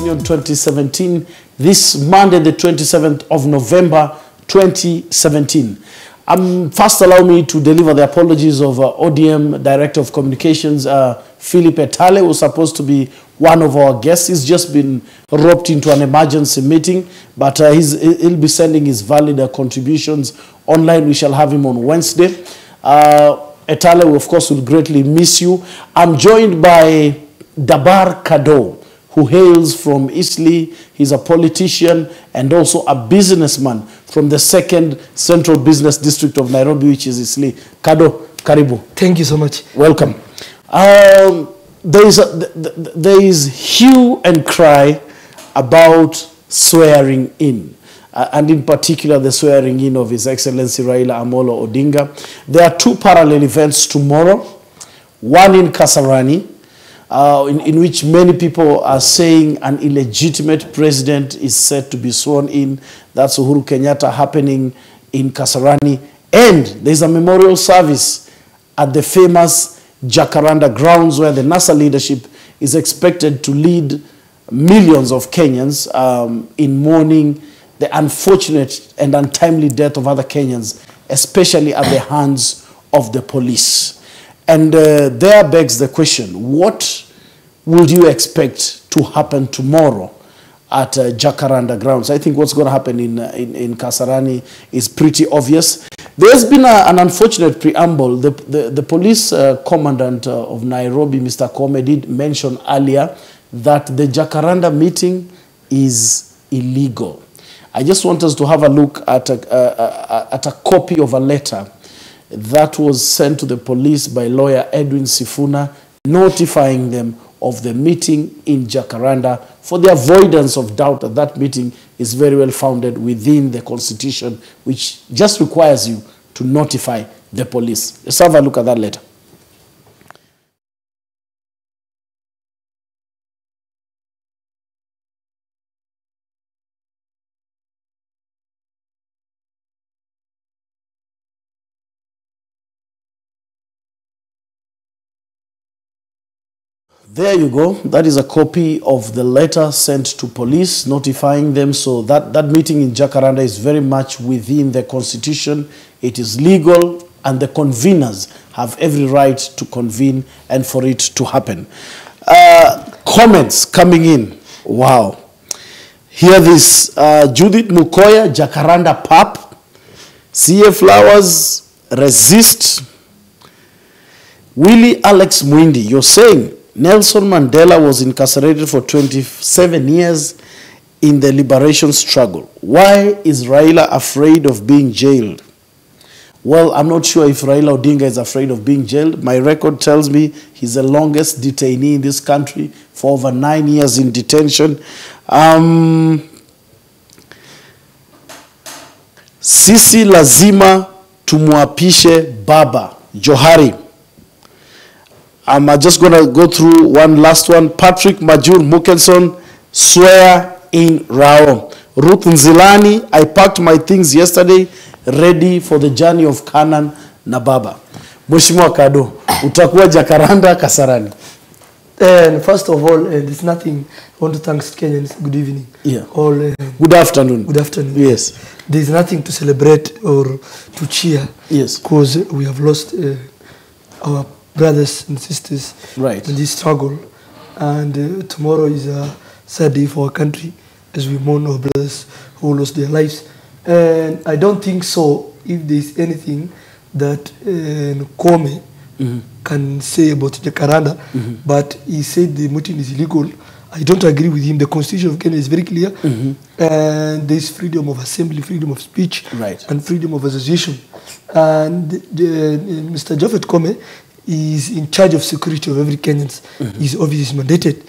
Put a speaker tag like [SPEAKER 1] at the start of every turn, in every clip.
[SPEAKER 1] Opinion 2017 this Monday, the 27th of November 2017. First, allow me to deliver the apologies of ODM Director of Communications, Philip Etale, who was supposed to be one of our guests. He's just been roped into an emergency meeting, but he'll be sending his valid contributions online. We shall have him on Wednesday. Etale, of course, will greatly miss you. I'm joined by Dabar Kado, who hails from Etale. He's a politician and also a businessman from the 2nd Central Business District of Nairobi, which is Etale. Kado, karibu.
[SPEAKER 2] Thank you so much.
[SPEAKER 1] Welcome. There is hue and cry about swearing in, and in particular the swearing in of His Excellency Raila Amolo Odinga. There are two parallel events tomorrow, one in Kasarani, in which many people are saying an illegitimate president is set to be sworn in. That's Uhuru Kenyatta, happening in Kasarani. And there's a memorial service at the famous Jacaranda grounds, where the NASA leadership is expected to lead millions of Kenyans in mourning the unfortunate and untimely death of other Kenyans, especially at the hands of the police. And there begs the question, what would you expect to happen tomorrow at Jacaranda grounds? I think what's going to happen in Kasarani is pretty obvious. There's been an unfortunate preamble. The police commandant of Nairobi, Mr. Kome, did mention earlier that the Jacaranda meeting is illegal. I just want us to have a look at a copy of a letter that was sent to the police by lawyer Edwin Sifuna, notifying them of the meeting in Jacaranda for the avoidance of doubt that that meeting is very well founded within the Constitution, which just requires you to notify the police. Let's have a look at that letter. There you go. That is a copy of the letter sent to police notifying them. So that meeting in Jacaranda is very much within the Constitution. It is legal, and the conveners have every right to convene and for it to happen. Comments coming in. Wow. Hear this. Judith Mukoya, Jacaranda Pap. CA Flowers, resist. Willie Alex Mwindi, you're saying Nelson Mandela was incarcerated for 27 years in the liberation struggle. Why is Raila afraid of being jailed? Well, I'm not sure if Raila Odinga is afraid of being jailed. My record tells me he's the longest detainee in this country for over 9 years in detention. Sisi lazima tumuapishe Baba Johari. I'm just going to go through one last one. Patrick Majur Mukenson, swear in Rao. Ruth Nzilani, I packed my things yesterday, ready for the journey of Canaan na Baba. Mheshimiwa Kado, utakuwa Jacaranda Kasarani.
[SPEAKER 2] And first of all, there's nothing. I want to thank Kenyans. Good evening.
[SPEAKER 1] Yeah.
[SPEAKER 2] Good
[SPEAKER 1] afternoon.
[SPEAKER 2] Good afternoon.
[SPEAKER 1] Yes.
[SPEAKER 2] There's nothing to celebrate or to cheer.
[SPEAKER 1] Yes.
[SPEAKER 2] Because we have lost our brothers and sisters,
[SPEAKER 1] right,
[SPEAKER 2] in this struggle. And tomorrow is a sad day for our country as we mourn our brothers who lost their lives. And I don't think so if there's anything that Kome can say about Jacaranda, but he said the meeting is illegal. I don't agree with him. The Constitution of Kenya is very clear, and there's freedom of assembly, freedom of speech,
[SPEAKER 1] right,
[SPEAKER 2] and freedom of association. And Mr. Japhet Kome is in charge of security of every Kenyan. His office is mandated,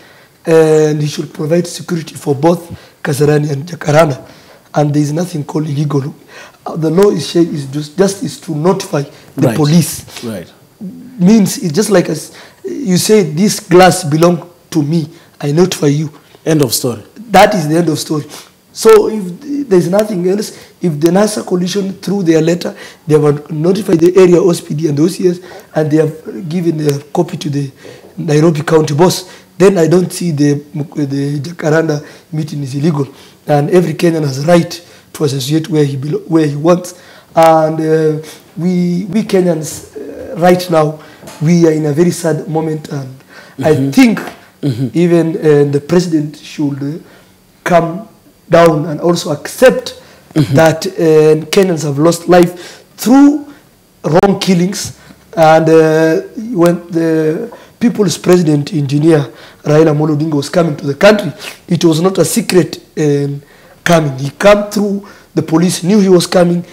[SPEAKER 2] and he should provide security for both Kasarani and Jacaranda. And there is nothing called illegal. The law is just to notify the police.
[SPEAKER 1] Right.
[SPEAKER 2] Means it's just like you say, this glass belongs to me, I notify you.
[SPEAKER 1] End of story.
[SPEAKER 2] That is the end of story. So if there's nothing else, if the NASA coalition, through their letter, they have notified the area OSPD and the OCS, and they have given a copy to the Nairobi County boss, then I don't see the Jacaranda meeting is illegal. And every Kenyan has a right to associate where he wants. And we Kenyans right now, we are in a very sad moment, and I think even the president should come down and also accept that Kenyans have lost life through wrong killings. And when the people's president, engineer Raila Amolo Odinga, was coming to the country, it was not a secret coming. He came through, the police knew he was coming,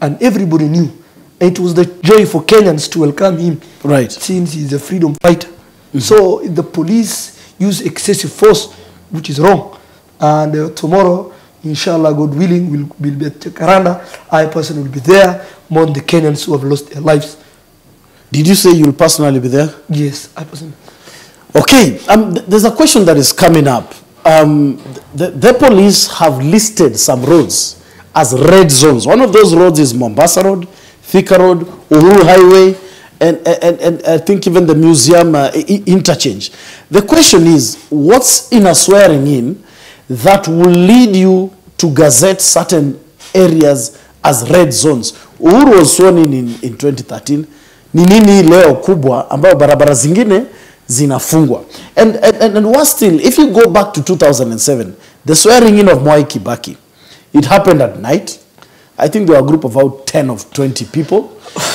[SPEAKER 2] and everybody knew. And it was the joy for Kenyans to welcome him,
[SPEAKER 1] right,
[SPEAKER 2] since he's a freedom fighter. So the police use excessive force, which is wrong. And tomorrow, inshallah, God willing, we'll be at Jacaranda. I personally will be there, among the Kenyans who have lost their lives.
[SPEAKER 1] Did you say you'll personally be there?
[SPEAKER 2] Yes, I personally.
[SPEAKER 1] Okay, there's a question that is coming up. The police have listed some roads as red zones. One of those roads is Mombasa Road, Thika Road, Uhuru Highway, and I think even the museum interchange. The question is, what's in a swearing in that will lead you to gazette certain areas as red zones? Uhuru was sworn in 2013. Ni nini leo kubwa ambayo barabara zingine zinafungwa? And worse still, if you go back to 2007, the swearing in of Mwai Kibaki, it happened at night. I think there were a group of about 10 of 20 people.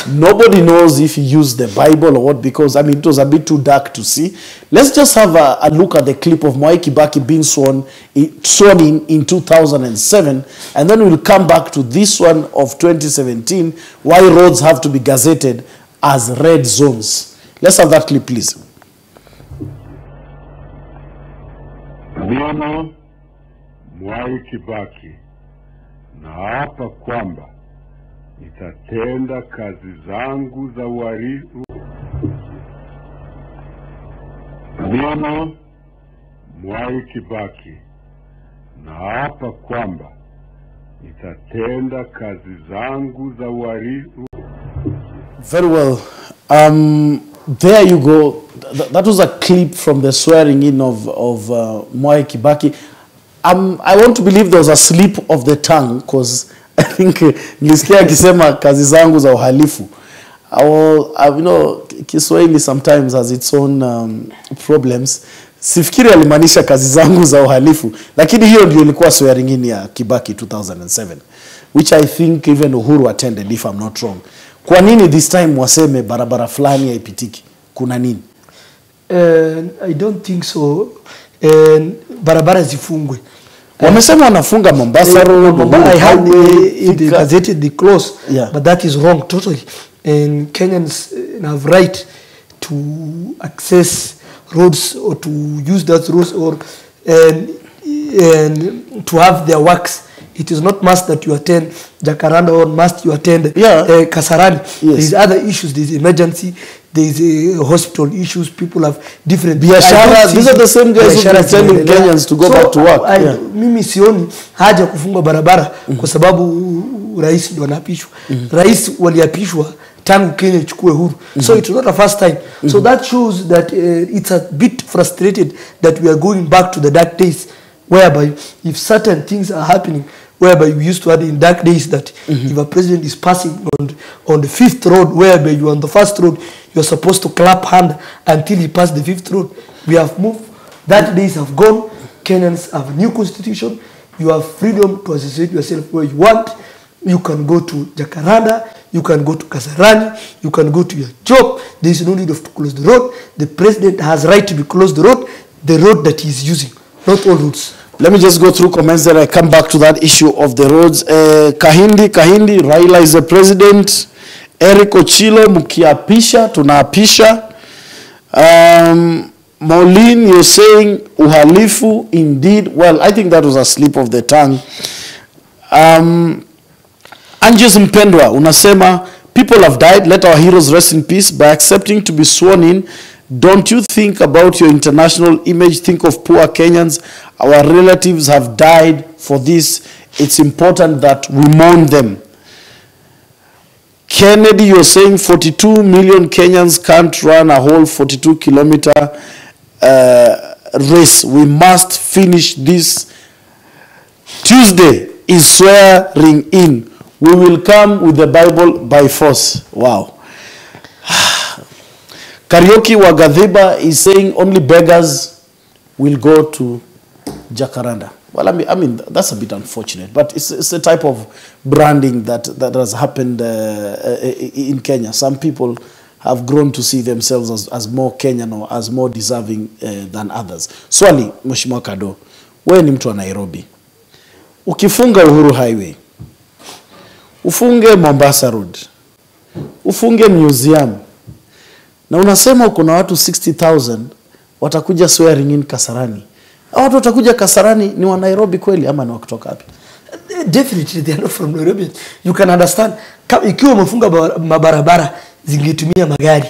[SPEAKER 1] Nobody knows if he used the Bible or what, because, I mean, it was a bit too dark to see. Let's just have a look at the clip of Mwai Kibaki being sworn in 2007, and then we'll come back to this one of 2017, why roads have to be gazetted as red zones. Let's have that clip, please.
[SPEAKER 3] Mimi Mwai Kibaki naapa kwamba nitatenda kazi zangu za uhalifu. Mimi Mwai Kibaki naapa kwamba nitatenda kazi zangu za uhalifu.
[SPEAKER 1] Very well. There you go. That was a clip from the swearing in of Mwai Kibaki. I want to believe there was a slip of the tongue, because I think nilisikia akisema kazi zangu za uhalifu. You know, Kiswahili sometimes has its own problems. Sifikiri alimaanisha kazi zangu za uhalifu, lakini hiyo ndio ilikuwa swearing in ya Kibaki 2007, which I think even Uhuru attended, if I'm not wrong. Kwa nini this time waseme barabara fulani haipitiki? Kuna nini?
[SPEAKER 2] I don't think so. Barabara zifungwe.
[SPEAKER 1] Wamesema wanafunga Mombasa Road.
[SPEAKER 2] I had the gazetted the close,
[SPEAKER 1] yeah,
[SPEAKER 2] but that is wrong totally. And Kenyans have right to access roads or to use that roads or and to have their works. It is not must that you attend Jacaranda or must you attend Kasarani. Yes. There is other issues. There is emergency. There is hospital issues. People have different.
[SPEAKER 1] Biashara. These are the same guys who are telling Kenyans to go back to work.
[SPEAKER 2] Mimi sioni haja kufunga barabara kwa sababu rais ndio anapishwa. Rais waliapishwa tangu Kenya ichukue huru. So it's not the first time. So that shows that it's a bit frustrated that we are going back to the dark days, whereby if certain things are happening, whereby we used to have in dark days that if a president is passing on the 5th road, whereby you are on the 1st road, you are supposed to clap hand until he passed the 5th road. We have moved. That days have gone. Kenyans have a new constitution. You have freedom to associate yourself where you want. You can go to Jacaranda. You can go to Kasarani. You can go to your job. There is no need of to close the road. The president has right to be close the road that he is using, not all roads.
[SPEAKER 1] Let me just go through comments, then I come back to that issue of the roads. Kahindi, Raila is the president. Eric Ochilo, Mukiapisha, tunaapisha. Maureen, you're saying uhalifu, indeed. Well, I think that was a slip of the tongue. Anjes Mpendwa, unasema, people have died, let our heroes rest in peace. By accepting to be sworn in, don't you think about your international image? Think of poor Kenyans. Our relatives have died for this. It's important that we mourn them. Kennedy, you're saying 42 million Kenyans can't run a whole 42-kilometer race. We must finish this. Tuesday is swearing in. We will come with the Bible by force. Wow. Karaoke Wagadhiba is saying only beggars will go to Jacaranda. Well, I mean that's a bit unfortunate, but it's a type of branding that has happened in Kenya. Some people have grown to see themselves as more Kenyan or as more deserving than others. Swali, Mheshimiwa Kado, wewe ni mtu wa Nairobi. Ukifunga Uhuru Highway, ufunge Mombasa Road, ufunge museum, na unasema uko na watu 60,000 watakuja swearing in Kasarani. Watu watakuja Kasarani ni wa Nairobi kweli ama ni wa kutoka wapi?
[SPEAKER 2] Definitely they are not from Nairobi. You can understand. Ikiwa umefunga mabarabara zingetumia magari.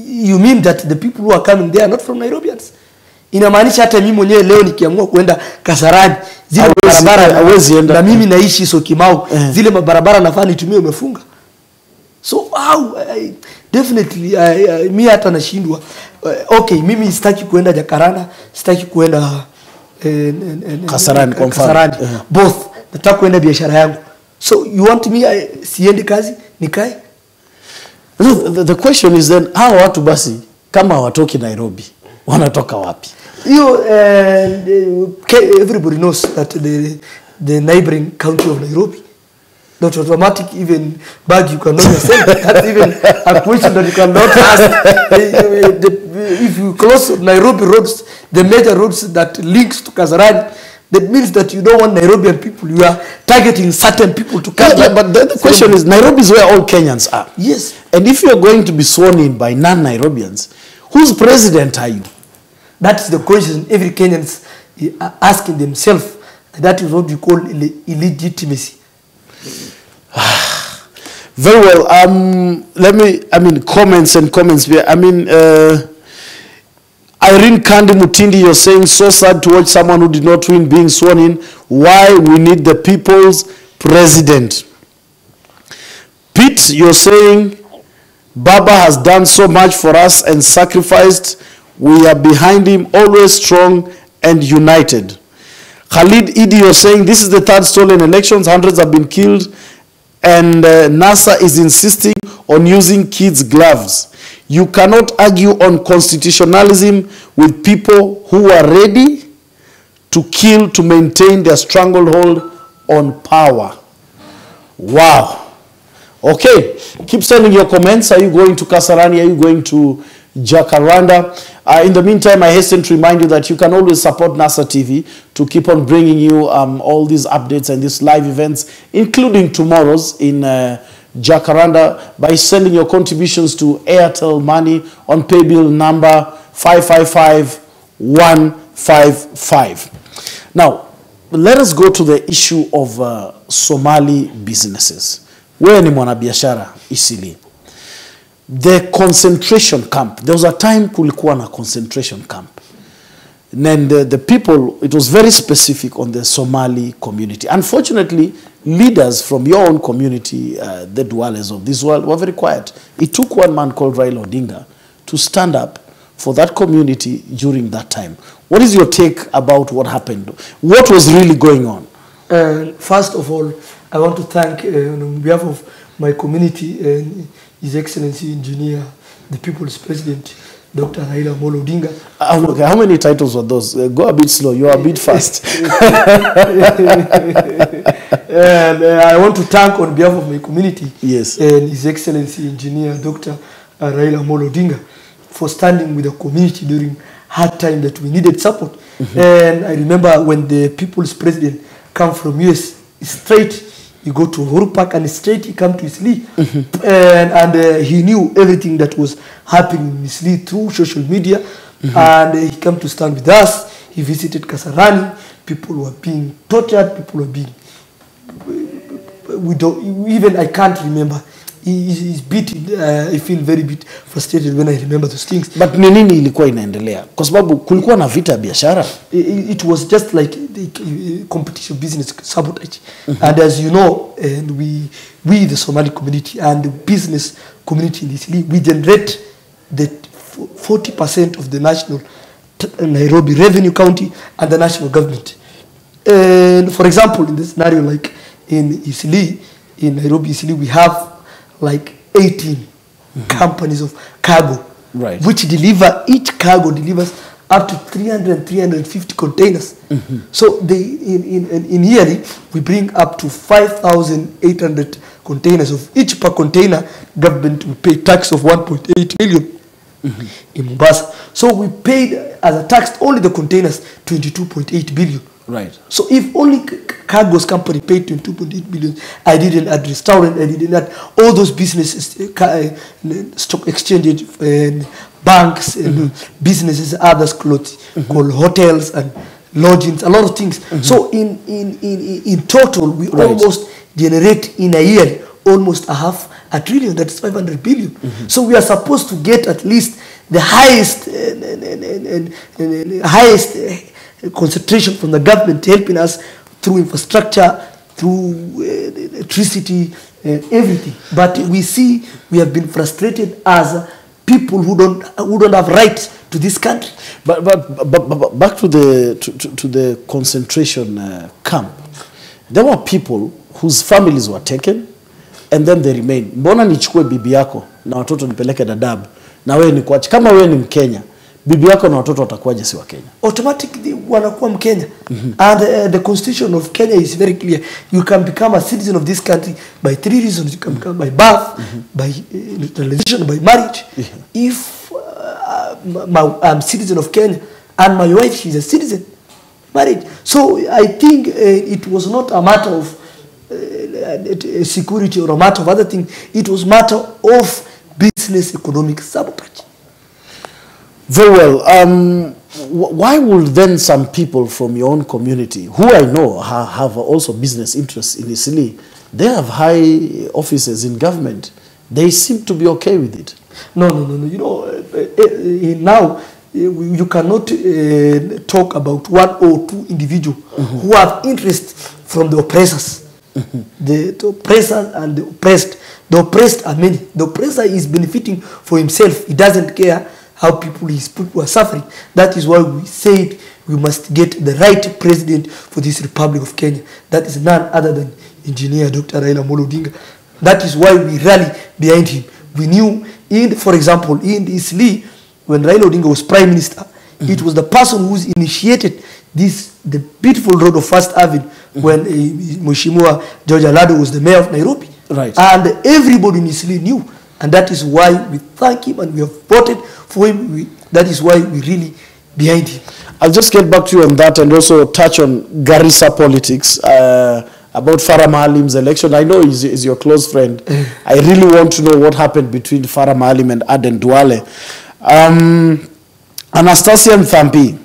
[SPEAKER 2] You mean that the people who are coming there are not from Nairobians? Inamaanisha hata mimi mwenyewe leo nikiamua kwenda Kasarani zile barabara hawezi enda. Na mimi naishi Sokimau zile mabarabara nafaa nitumie umefunga. So how definitely mimi hata nashindwa. Okay, mimi sitaki kuenda Jacaranda, sitaki kuenda
[SPEAKER 1] Kasarani kwa mfano.
[SPEAKER 2] Kasarani. Both nataka kuenda biashara yangu. So you want me siende kazi nikae?
[SPEAKER 1] The question is then how watu basi kama watoki Nairobi wanatoka wapi?
[SPEAKER 2] Everybody knows that the neighboring county of Nairobi, not automatic, even Baggy, you cannot yourself. That's even a question that you cannot ask. If you close Nairobi roads, the major roads that links to Kasarani, that means that you don't want Nairobian people. You are targeting certain people to come.
[SPEAKER 1] Yeah, but the question is, Nairobi is where all Kenyans are.
[SPEAKER 2] Yes.
[SPEAKER 1] And if you are going to be sworn in by non-Nairobians, whose president are you?
[SPEAKER 2] That's the question every Kenyans are asking themselves. That is what we call illegitimacy.
[SPEAKER 1] Very well. Comments here. Irene Kandi Mutindi, you're saying so sad to watch someone who did not win being sworn in. Why we need the people's president. Pete, you're saying Baba has done so much for us and sacrificed. We are behind him, always strong and united. Khalid Idi, you're saying this is the third stolen elections. Hundreds have been killed. And NASA is insisting on using kids' gloves. You cannot argue on constitutionalism with people who are ready to kill to maintain their stranglehold on power. Wow. Okay. Keep sending your comments. Are you going to Kasarani? Are you going to Jacaranda? In the meantime, I hasten to remind you that you can always support NASA TV to keep on bringing you all these updates and these live events, including tomorrow's in Jacaranda, by sending your contributions to Airtel Money on paybill number 555155. Now, let us go to the issue of Somali businesses. Where ni mwanabiashara Isili? The concentration camp. There was a time kulikuwa na concentration camp. And the people, it was very specific on the Somali community. Unfortunately, leaders from your own community, the dwellers of this world, were very quiet. It took one man called Raila Odinga to stand up for that community during that time. What is your take about what happened? What was really going on?
[SPEAKER 2] First of all, I want to thank, on behalf of my community, His Excellency Engineer, the People's President, Dr. Raila Amolo Odinga.
[SPEAKER 1] Okay, how many titles were those? Go a bit slow. You are a bit fast.
[SPEAKER 2] And I want to thank on behalf of my community,
[SPEAKER 1] yes,
[SPEAKER 2] and His Excellency Engineer Dr. Raila Amolo Odinga for standing with the community during hard time that we needed support. And I remember when the People's President came from US, straight you go to Uhuru Park and straight he came to Isli. And he knew everything that was happening in Isli through social media. And he came to stand with us. He visited Kasarani. People were being tortured. People were being... even I can't remember. He's beaten. I feel very bit frustrated when I remember those things.
[SPEAKER 1] But nini ilikuwa inaendelea? Kwa sababu kulikuwa na vita biashara.
[SPEAKER 2] It was just like the competition business sabotage. And as you know, and we the Somali community and the business community in this league, we generate the 40% of the national Nairobi Revenue County, and the national government. And for example, in this scenario, like in Etale, in Nairobi, Etale, we have like 18 companies of cargo,
[SPEAKER 1] right,
[SPEAKER 2] which deliver, each cargo delivers up to 350 containers. So they in yearly we bring up to 5,800 containers. Of each per container, government will pay tax of 1.8 million in Mombasa. So we paid as a tax only the containers 22.8 billion.
[SPEAKER 1] Right.
[SPEAKER 2] So if only cargo's company paid 22.8 billion, I didn't add restaurant, I didn't add all those businesses, stock exchange, and banks, and businesses, others clothes, called hotels and lodgings, a lot of things. So in total, we almost generate in a year almost $500 billion. That's 500 billion. So we are supposed to get at least the highest concentration from the government, helping us through infrastructure, through electricity, everything. But we see we have been frustrated as people who don't have rights to this country.
[SPEAKER 1] But back to the concentration camp, there were people whose families were taken and then they remain. Mbona nichukue bibi yako na watoto nipeleke Dabar na wewe ni kuache? Kama wewe ni Mkenya, bibi yako na watoto watakuwaje si wa Kenya?
[SPEAKER 2] Automatically wanakuwa Mkenya. And the constitution of Kenya is very clear. You can become a citizen of this country by 3 reasons. You can become by birth, by naturalization, by marriage. If I'm citizen of Kenya and my wife, she's a citizen, marriage. So I think it was not a matter of security or a matter of other things. It was matter of business economic sabotage.
[SPEAKER 1] Very well. Why would then some people from your own community, who I know have also business interests in Etale, they have high offices in government, they seem to be okay with it?
[SPEAKER 2] No. You know, now you cannot talk about 1 or 2 individuals who have interest from the oppressors. The oppressors and the oppressed. The oppressed are many. The oppressor is benefiting for himself. He doesn't care how his people are suffering. That is why we said we must get the right president for this Republic of Kenya. That is none other than Engineer Dr. Raila Amolo Odinga. That is why we rally behind him. We knew, for example, in Etale, when Raila Odinga was Prime Minister, it was the person who initiated the beautiful road of First Avenue when Mheshimiwa George Alado was the mayor of Nairobi.
[SPEAKER 1] Right.
[SPEAKER 2] And everybody in Etale knew. And that is why we thank him and we have voted for him. That is why we really behind him.
[SPEAKER 1] I'll just get back to you on that and also touch on Garissa politics, about Farah Maalim's election. I know he's your close friend. I really want to know what happened between Farah Maalim and Aden Duale. Anastasia Mthambi,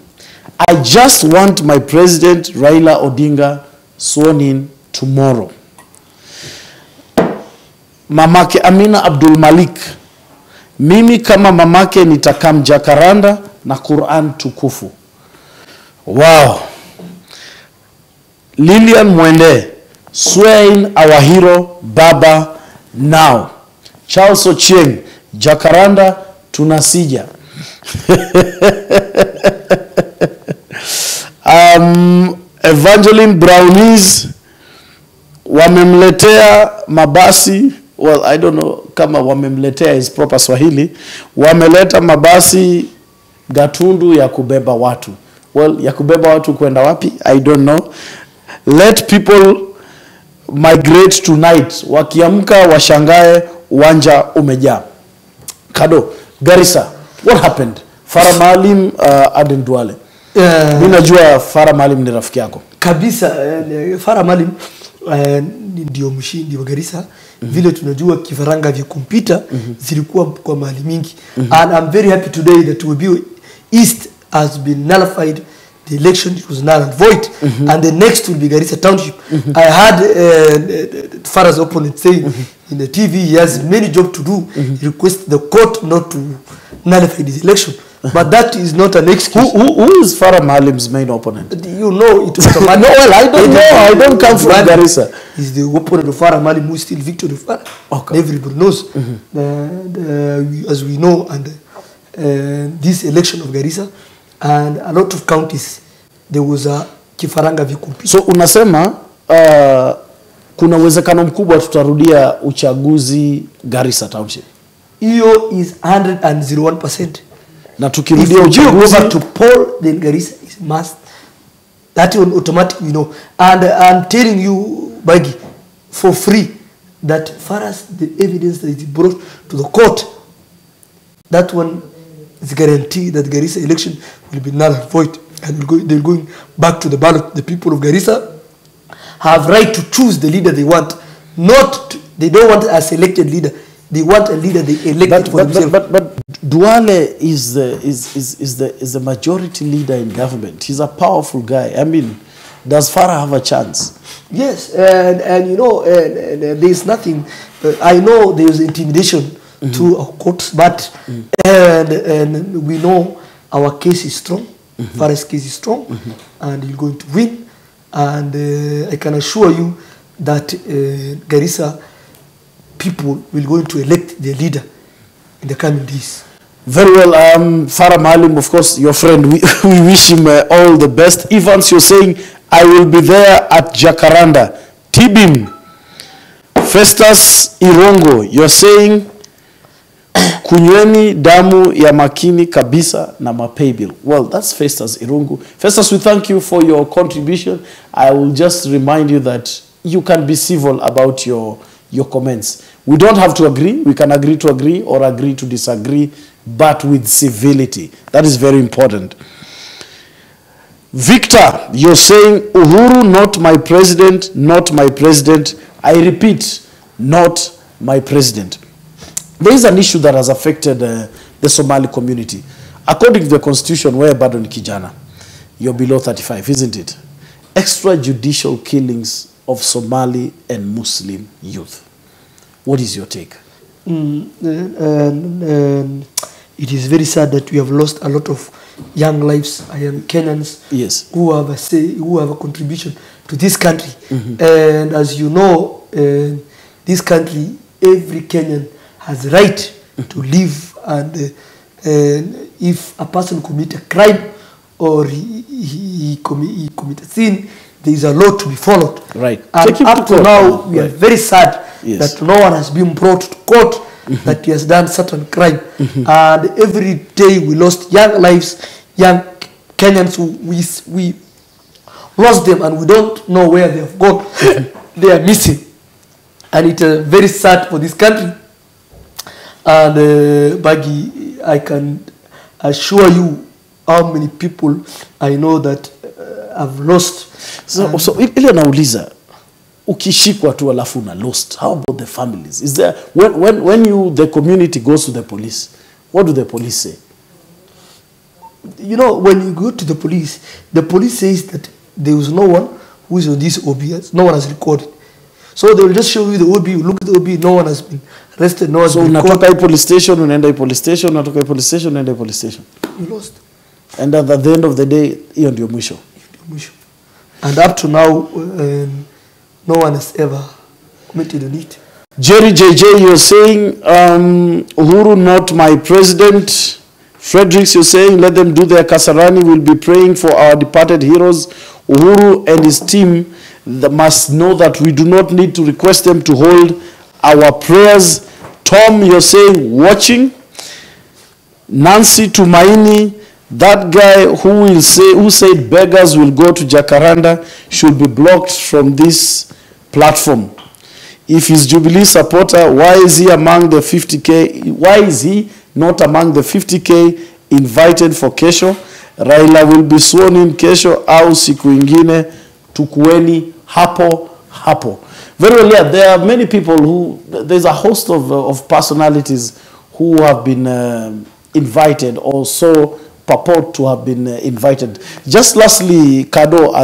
[SPEAKER 1] I just want my president Raila Odinga sworn in tomorrow. Mamake Amina Abdul Malik, mimi kama mamake nitakam Jacaranda na Quran tukufu. Wow. Lilian Mwende, swearing our hero Baba now. Charles Ochieng, Jacaranda tunasija. Evangeline Brownies, wamemletea mabasi. Well, I don't know kama wamemletea is proper Swahili. Wameleta mabasi Gatundu ya kubeba watu. Well, ya kubeba watu kwenda wapi? I don't know. Let people migrate tonight. Wakiamka washangae uwanja umejaa. Kado, Garissa, what happened? Farah Maalim, Aden Duale. Mimi najua Farah Maalim ni rafiki yako.
[SPEAKER 2] Kabisa, Farah Maalim ndio mshindi wa Garissa. Vile tunajua kifaranga vya kumpita zilikuwa kwa mahali mingi. And I'm very happy today that Webuye East has been nullified. The election was null and void. And the next will be Garissa Township. I had Farah's opponent saying in the TV he has many jobs to do. He requested the court not to nullify this election. But that is not an excuse.
[SPEAKER 1] Who is Farah Maalim's main opponent?
[SPEAKER 2] You know it was
[SPEAKER 1] No, well, I don't know. I don't come from Garissa.
[SPEAKER 2] He's the opponent of Farah Maalim, who is still Victor of Farah.
[SPEAKER 1] Okay.
[SPEAKER 2] Everybody knows. As we know, and this election of Garissa and a lot of counties there was a kifaranga vikupi.
[SPEAKER 1] So unasema kuna uwezekano mkubwa tutarudia uchaguzi Garissa Township.
[SPEAKER 2] Hiyo is 101%.
[SPEAKER 1] Na tukirudia uchaguzi
[SPEAKER 2] to poll then Garissa is must. That one automatic, you know. And I'm telling you, Baggy, for free, that far as the evidence that is brought to the court, that one is guaranteed that Garissa election will be null and void, and they're going back to the ballot. The people of Garissa have right to choose the leader they want. They don't want a selected leader. They want a leader they elected for themselves.
[SPEAKER 1] But Duale is the majority leader in government. He's a powerful guy. I mean, does Farah have a chance?
[SPEAKER 2] Yes, and you know, and there's nothing. I know there's intimidation through our courts, but and we know our case is strong. Farah's case is strong, and he's going to win. And I can assure you that Garissa people will going to elect their leader in the coming days.
[SPEAKER 1] Very well. Farah Maalim, of course, your friend, we wish him all the best. Evans, you're saying, I will be there at Jacaranda. Tibim. Festus Irongo, you're saying, kunyweni damu ya makini kabisa na mapaybill. Well, that's Festus Irongo. Festus, we thank you for your contribution. I will just remind you that you can be civil about your comments. We don't have to agree. We can agree to agree or agree to disagree, but with civility. That is very important. Victor, you're saying, Uhuru, not my president, not my president. I repeat, not my president. There is an issue that has affected the Somali community. According to the constitution, where Badon Kijana, you're below 35, isn't it? Extrajudicial killings of Somali and Muslim youth. What is your take?
[SPEAKER 2] It is very sad that we have lost a lot of young lives, young Kenyans,
[SPEAKER 1] yes,
[SPEAKER 2] who have a say, who have a contribution to this country. And as you know, this country, every Kenyan has right to live, and if a person commit a crime or he commit a sin, there is a law to be followed.
[SPEAKER 1] Right.
[SPEAKER 2] And up to now, we are very sad
[SPEAKER 1] yes,
[SPEAKER 2] that no one has been brought to court that he has done certain crime. And every day we lost young lives, young Kenyans who we lost them, and we don't know where they have gone. They are missing. And it's very sad for this country. And Baggy, I can assure you how many people I know that have lost.
[SPEAKER 1] So ile nauliza, ukishikwa tu alafu na lost, how about the families? Is there, when the community goes to the police, what do the police say?
[SPEAKER 2] You know, when you go to the police says that there is no one who is on this OB, no one has recorded. So they will just show you the OB, you look at the OB, no one has been arrested, no one has been recorded. So unatoka
[SPEAKER 1] police station, unaenda police station, unatoka police station, unaenda police station.
[SPEAKER 2] You lost.
[SPEAKER 1] And at the end of the day, hiyo ndio mwisho.
[SPEAKER 2] And up to now, no one has ever committed on it.
[SPEAKER 1] Jerry JJ, you're saying, Uhuru, not my president. Fredericks, you're saying, let them do their Kasarani. We'll be praying for our departed heroes. Uhuru and his team must know that we do not need to request them to hold our prayers. Tom, you're saying, watching. Nancy Tumaini, that guy who said beggars will go to Jacaranda should be blocked from this platform. If he's Jubilee supporter, why is he among the 50K? Why is he not among the 50K invited for kesho? Raila will be sworn in kesho au siku ingine, tukueni hapo hapo. Very well, yeah, there are many people who, there's a host of personalities who have been invited, or so purport to have been invited. Just lastly, Kado,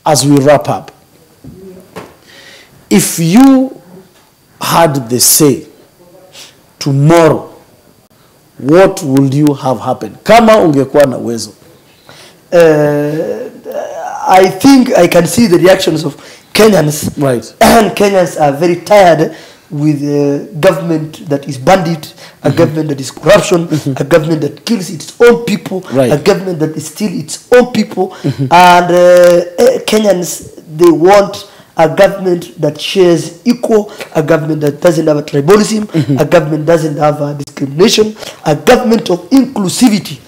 [SPEAKER 1] as we wrap up, if you had the say tomorrow, what would you have happened? Kama ungekuwa na uwezo.
[SPEAKER 2] I think I can see the reactions of Kenyans.
[SPEAKER 1] Right.
[SPEAKER 2] And Kenyans are very tired with a government that is bandit, a government that is corruption, a government that kills its own people, a government that is still its own people, and Kenyans, they want a government that shares equal, a government that doesn't have a tribalism, a government doesn't have a discrimination, a government of inclusivity,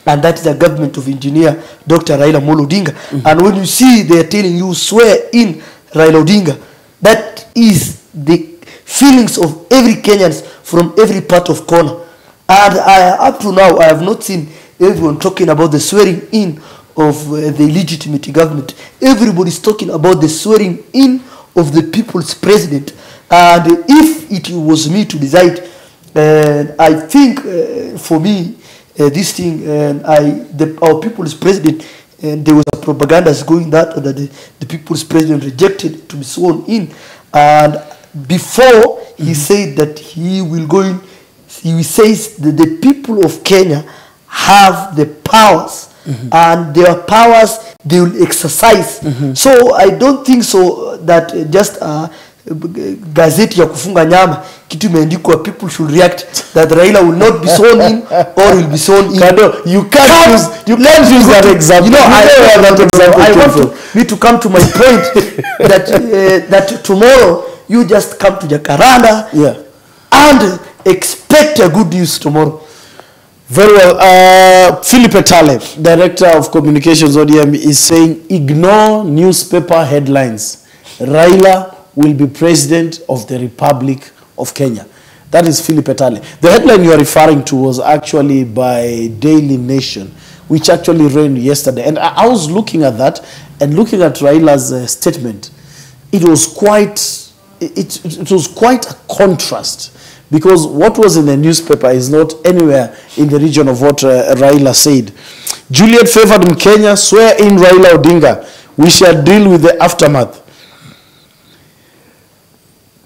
[SPEAKER 2] and that is a government of engineer Dr. Raila Amolo Odinga. And when you see they are telling you swear in Raila Odinga, that is the feelings of every Kenyans from every part of corner. And up to now, I have not seen everyone talking about the swearing in of the legitimate government. Everybody is talking about the swearing in of the people's president. And if it was me to decide, I think for me, this thing, our people's president, and there was a propaganda going that the people's president rejected to be sworn in. And before he said that he will go in, he says that the people of Kenya have the powers, and their powers they will exercise. So I don't think so that just gazeti ya kufunga nyama kitu imeandikwa people should react that Raila will not be sworn in or will be sworn in.
[SPEAKER 1] Kado, you can't use that example.
[SPEAKER 2] You know, I want me to come to my point that tomorrow you just come to Jacaranda and expect a good news tomorrow.
[SPEAKER 1] Very well. Philip Etale, Director of Communications ODM, is saying ignore newspaper headlines. Raila will be President of the Republic of Kenya. That is Philip Etale. The headline you are referring to was actually by Daily Nation, which actually ran yesterday. And I was looking at that and looking at Raila's statement. It was quite a contrast, because what was in the newspaper is not anywhere in the region of what Raila said. Juliet favored in Kenya, swear in Raila Odinga. We shall deal with the aftermath.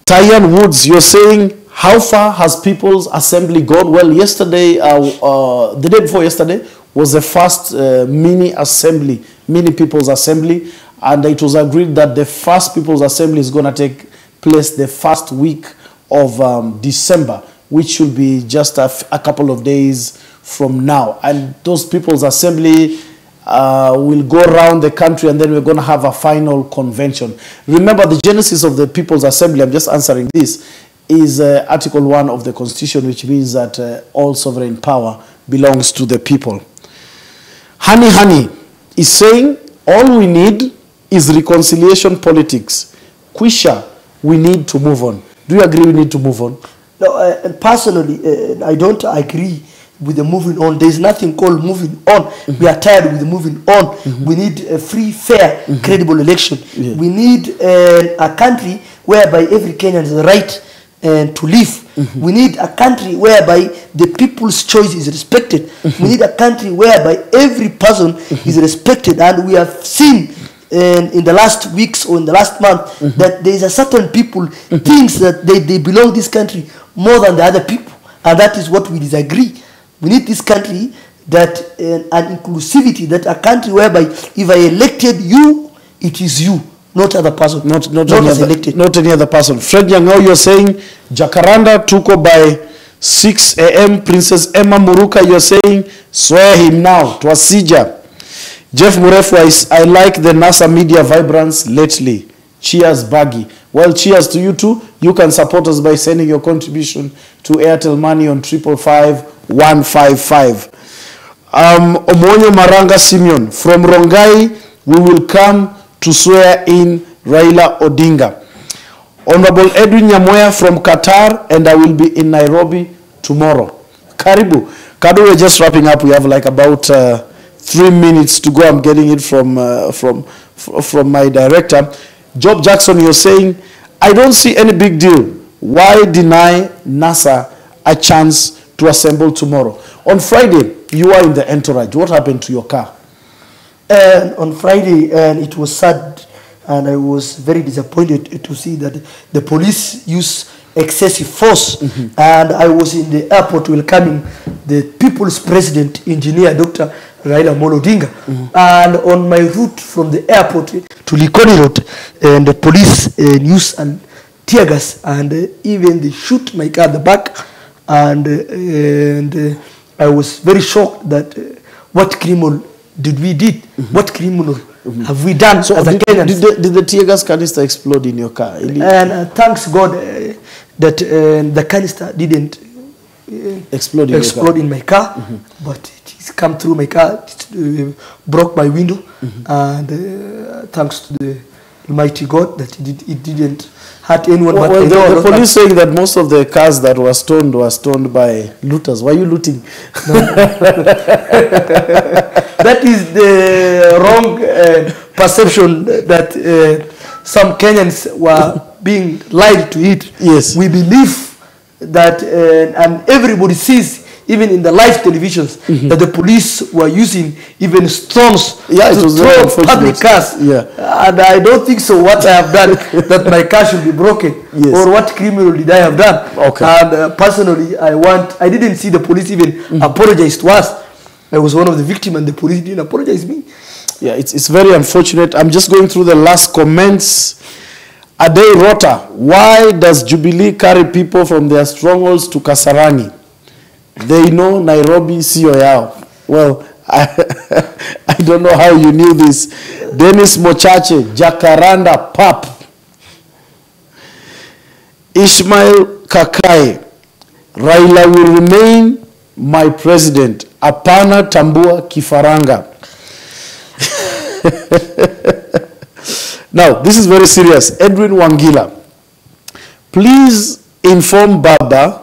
[SPEAKER 1] Tyan Woods, you're saying, how far has People's Assembly gone? Well, yesterday, the day before yesterday, was the first mini People's Assembly, and it was agreed that the first People's Assembly is going to take place the first week of December, which should be just a couple of days from now. And those People's Assembly will go around the country, and then we're going to have a final convention. Remember, the genesis of the People's Assembly, I'm just answering this, is Article 1 of the Constitution, which means that all sovereign power belongs to the people. Honey is saying all we need is reconciliation politics. Kwisha, we need to move on. Do you agree we need to move on?
[SPEAKER 2] No, personally, I don't agree with the moving on. There's nothing called moving on. We are tired with the moving on. We need a free, fair, credible election. We need a country whereby every Kenyan has the right to live. We need a country whereby the people's choice is respected. We need a country whereby every person is respected. And we have seen in the last weeks or in the last month that there is a certain people thinks that they belong to this country more than the other people, and that is what we disagree. We need this country that an inclusivity, that a country whereby if I elected you, it is you, not other person, not
[SPEAKER 1] any other person. Fred Yangao, you're saying Jacaranda Tuko by 6 a.m. Princess Emma Muruka, you're saying swear him now, Twasija. Jeff Murefu, I like the NASA media vibrance lately. Cheers, Baggy. Well, cheers to you too. You can support us by sending your contribution to Airtel Money on 555-155. Omonyo Maranga Simeon, from Rongai, we will come to swear in Raila Odinga. Honorable Edwin Nyamoya from Qatar, and I will be in Nairobi tomorrow. Karibu. Kado, we're just wrapping up. We have like about 3 minutes to go. I'm getting it from my director. Job Jackson, you're saying, I don't see any big deal. Why deny NASA a chance to assemble tomorrow? On Friday, you are in the entourage. What happened to your car?
[SPEAKER 2] On Friday, it was sad, and I was very disappointed to see that the police used excessive force. And I was in the airport welcoming the people's president, engineer Dr. Raila Amolo Odinga. And on my route from the airport to Likoni Road, and the police used tear gas, and even they shoot my car at the back, and I was very shocked that what criminal did we did? What criminal have we done
[SPEAKER 1] So
[SPEAKER 2] as a Kenyan?
[SPEAKER 1] did the tear gas canister explode in your car?
[SPEAKER 2] And thanks God that the canister didn't
[SPEAKER 1] Explode
[SPEAKER 2] in my car, but it's come through my car, it broke my window, and thanks to the Almighty God that it didn't hurt anyone.
[SPEAKER 1] Well, the police saying that most of the cars that were stoned by looters. Why are you looting?
[SPEAKER 2] That is the wrong perception that some Kenyans were being lied to it.
[SPEAKER 1] Yes.
[SPEAKER 2] We believe that, and everybody sees, even in the live televisions, that the police were using even stones to throw public cars.
[SPEAKER 1] Yeah.
[SPEAKER 2] And I don't think so what I have done that my car should be broken,
[SPEAKER 1] Yes.
[SPEAKER 2] or what criminal did I have done.
[SPEAKER 1] Okay.
[SPEAKER 2] And personally, I didn't see the police even apologize to us. I was one of the victims, and the police didn't apologize me.
[SPEAKER 1] Yeah, it's very unfortunate. I'm just going through the last comments. Ade Rota, why does Jubilee carry people from their strongholds to Kasarani? They know Nairobi sio yao. Well, I don't know how you knew this. Dennis Mochache, Jacaranda Pap. Ishmael Kakai, Raila will remain my president. Apana tambua kifaranga. Now, this is very serious. Edwin Wangila, please inform Baba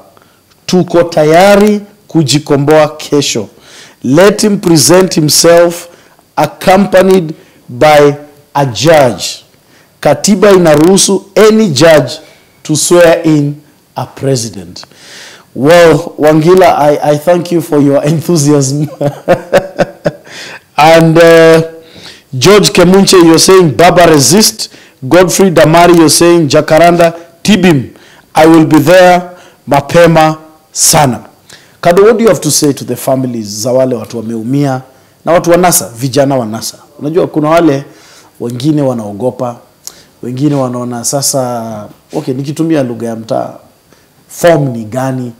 [SPEAKER 1] tuko tayari kujikomboa kesho. Let him present himself accompanied by a judge. Katiba inaruhusu any judge to swear in a president. Well, Wangila, I thank you for your enthusiasm. And George Kemunche, you're saying Baba resist. Godfrey Damari, you're saying Jacaranda Tibim, I will be there mapema sana. Kado, what do you have to say to the families za wale watu wameumia na watu wa NASA, vijana wa NASA? Unajua kuna wale wengine wanaogopa, wengine wanaona sasa okay, nikitumia lugha ya mtaa form ni gani?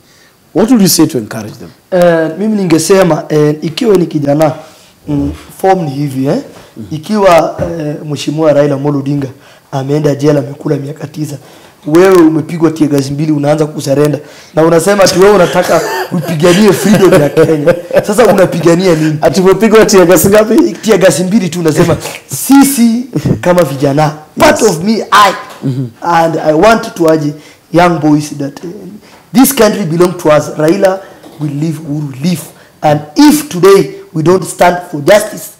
[SPEAKER 1] What would you say to encourage them?
[SPEAKER 2] Mimi ningesema ikiwa ni kijana form ni hivi ikiwa mheshimiwa Raila Amolo Odinga ameenda jela amekula miaka 9, wewe umepigwa tear gas 2 unaanza kusarenda na unasema ati wewe unataka upiganie freedom ya Kenya. Sasa unapigania nini?
[SPEAKER 1] Ati umepigwa tear gas ngapi?
[SPEAKER 2] Tear gas 2 tu unasema sisi kama vijana, part of me and I want to urge young boys that this country belongs to us. Raila will live, we will live, and if today we don't stand for justice,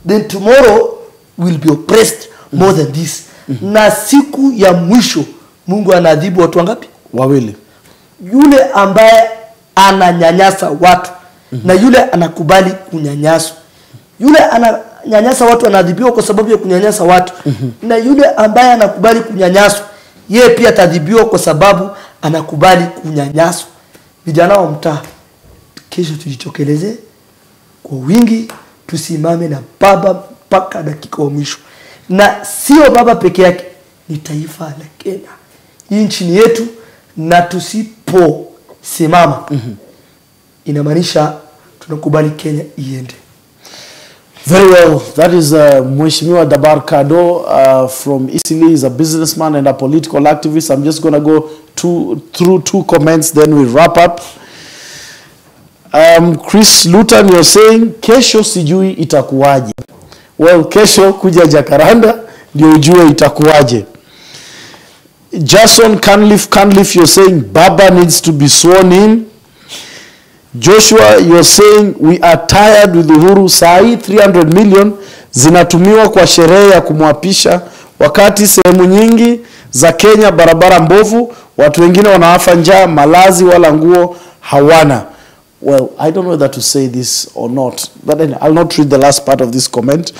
[SPEAKER 2] then tomorrow we'll be oppressed more than this. Na siku ya mwisho Mungu anaadhibu watu wangapi?
[SPEAKER 1] Wawili.
[SPEAKER 2] Yule ambaye ananyanyasa watu na yule anakubali kunyanyaswa. Yule ananyanyasa watu anaadhibiwa kwa sababu ya kunyanyasa watu, na yule ambaye anakubali kunyanyaswa yeye pia atadhibiwa kwa sababu anakubali kunyanyaswa. Vijana wa mtaa, kesho tujitokeleze kwa wingi, tusimame na Baba mpaka dakika ya mwisho. Na sio Baba peke yake, ni taifa la Kenya, nchi yetu, na tusipo simama inamaanisha tunakubali Kenya iende.
[SPEAKER 1] Very well. That is Mheshimiwa Dabar Kado from Etale. He's a businessman and a political activist. I'm just going to go through 2 comments, then we wrap up. Chris Luton, you're saying, kesho sijui itakuwaje. Well, kesho kuja Jacaranda, ndio ujue itakuwaje. Jason Canliff, you're saying, Baba needs to be sworn in. Joshua, you're saying, we are tired with Uhuru. Sai 300 million zinatumiwa kwa sherehe ya kumwapisha, wakati sehemu nyingi za Kenya barabara mbovu, watu wengine wanawafa njaa, malazi wala nguo hawana. Well, I don't know whether to say this or not, but I'll not read the last part of this comment.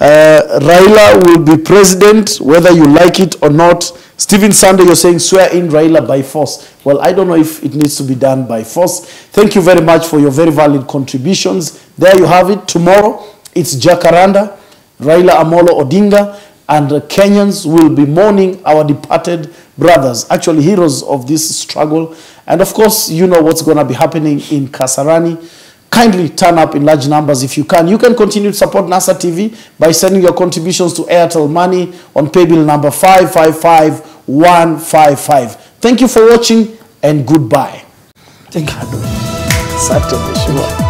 [SPEAKER 1] Raila will be president whether you like it or not. Stephen Sunday, you're saying swear in Raila by force. Well, I don't know if it needs to be done by force. Thank you very much for your very valid contributions. There you have it. Tomorrow, it's Jacaranda, Raila Amolo Odinga, and Kenyans will be mourning our departed brothers, actually heroes of this struggle. And of course, you know what's going to be happening in Kasarani. Kindly turn up in large numbers if you can. You can continue to support NASA TV by sending your contributions to Airtel Money on paybill number 555155. Thank you for watching and goodbye.
[SPEAKER 2] Thank you.
[SPEAKER 1] Saturday, sure.